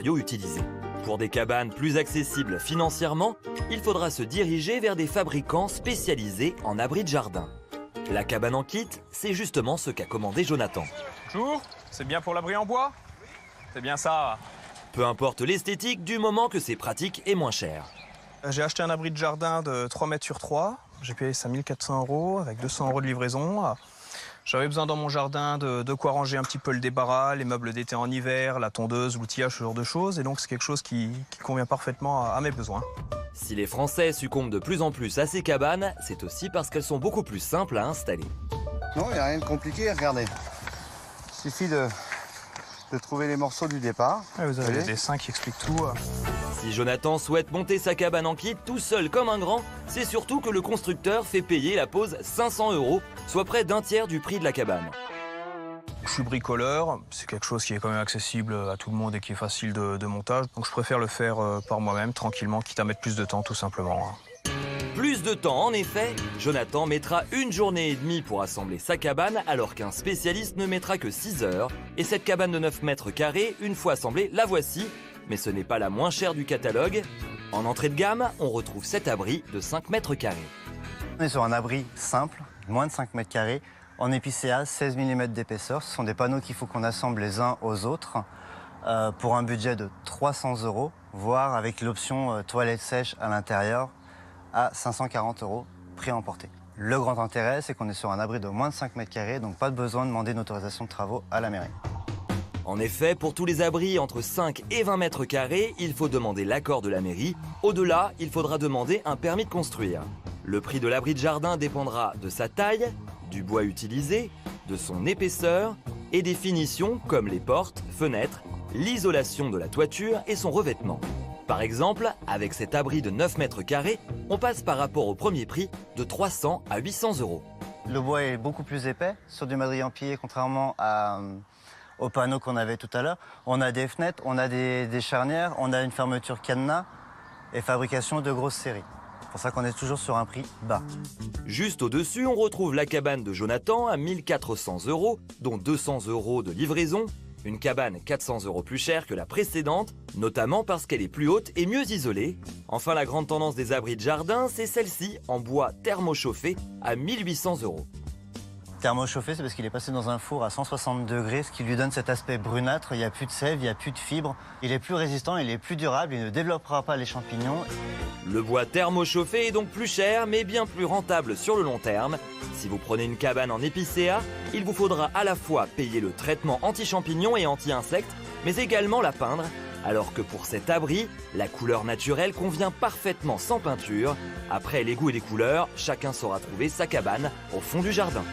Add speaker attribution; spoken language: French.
Speaker 1: matériaux utilisés. Pour des cabanes plus accessibles financièrement, il faudra se diriger vers des fabricants spécialisés en abris de jardin. La cabane en kit, c'est justement ce qu'a commandé Jonathan.
Speaker 2: Bonjour, c'est bien pour l'abri en bois? C'est bien ça.
Speaker 1: Peu importe l'esthétique, du moment que c'est pratique et moins cher.
Speaker 2: J'ai acheté un abri de jardin de 3 mètres sur 3. J'ai payé ça 1 400 € avec 200 € de livraison. J'avais besoin dans mon jardin de quoi ranger un petit peu le débarras, les meubles d'été en hiver, la tondeuse, l'outillage, ce genre de choses. Et donc c'est quelque chose qui convient parfaitement à mes besoins.
Speaker 1: Si les Français succombent de plus en plus à ces cabanes, c'est aussi parce qu'elles sont beaucoup plus simples à installer.
Speaker 3: Non, il n'y a rien de compliqué, regardez. Il suffit de trouver les morceaux du départ.
Speaker 2: Ouais, vous avez des dessins qui expliquent tout.
Speaker 1: Si Jonathan souhaite monter sa cabane en kit tout seul comme un grand, c'est surtout que le constructeur fait payer la pose 500 €, soit près d'un tiers du prix de la cabane.
Speaker 2: Je suis bricoleur, c'est quelque chose qui est quand même accessible à tout le monde et qui est facile de montage. Donc je préfère le faire par moi-même, tranquillement, quitte à mettre plus de temps, tout simplement.
Speaker 1: Plus de temps, en effet, Jonathan mettra 1 journée et demie pour assembler sa cabane, alors qu'un spécialiste ne mettra que 6 heures. Et cette cabane de 9 mètres carrés, une fois assemblée, la voici. Mais ce n'est pas la moins chère du catalogue. En entrée de gamme, on retrouve cet abri de 5 mètres carrés.
Speaker 3: On est sur un abri simple, moins de 5 mètres carrés, en épicéa, 16 mm d'épaisseur. Ce sont des panneaux qu'il faut qu'on assemble les uns aux autres pour un budget de 300 €, voire avec l'option toilette sèche à l'intérieur à 540 €, prix à emporter. Le grand intérêt, c'est qu'on est sur un abri de moins de 5 mètres carrés, donc pas de besoin de demander une autorisation de travaux à la mairie.
Speaker 1: En effet, pour tous les abris entre 5 et 20 mètres carrés, il faut demander l'accord de la mairie. Au-delà, il faudra demander un permis de construire. Le prix de l'abri de jardin dépendra de sa taille, du bois utilisé, de son épaisseur et des finitions comme les portes, fenêtres, l'isolation de la toiture et son revêtement. Par exemple, avec cet abri de 9 mètres carrés, on passe par rapport au premier prix de 300 à 800 €.
Speaker 3: Le bois est beaucoup plus épais sur du madrier empillé, contrairement aux panneaux qu'on avait tout à l'heure. On a des fenêtres, on a des charnières, on a une fermeture cadenas et fabrication de grosses séries. C'est pour ça qu'on est toujours sur un prix bas.
Speaker 1: Juste au-dessus, on retrouve la cabane de Jonathan à 1 400 €, dont 200 € de livraison. Une cabane 400 € plus chère que la précédente, notamment parce qu'elle est plus haute et mieux isolée. Enfin, la grande tendance des abris de jardin, c'est celle-ci, en bois thermochauffé à 1 800 €.
Speaker 3: Thermochauffé, c'est parce qu'il est passé dans un four à 160 degrés, ce qui lui donne cet aspect brunâtre. Il n'y a plus de sève, il n'y a plus de fibres. Il est plus résistant, il est plus durable, il ne développera pas les champignons.
Speaker 1: Le bois thermochauffé est donc plus cher, mais bien plus rentable sur le long terme. Si vous prenez une cabane en épicéa, il vous faudra à la fois payer le traitement anti-champignons et anti-insectes, mais également la peindre, alors que pour cet abri, la couleur naturelle convient parfaitement sans peinture. Après les goûts et les couleurs, chacun saura trouver sa cabane au fond du jardin.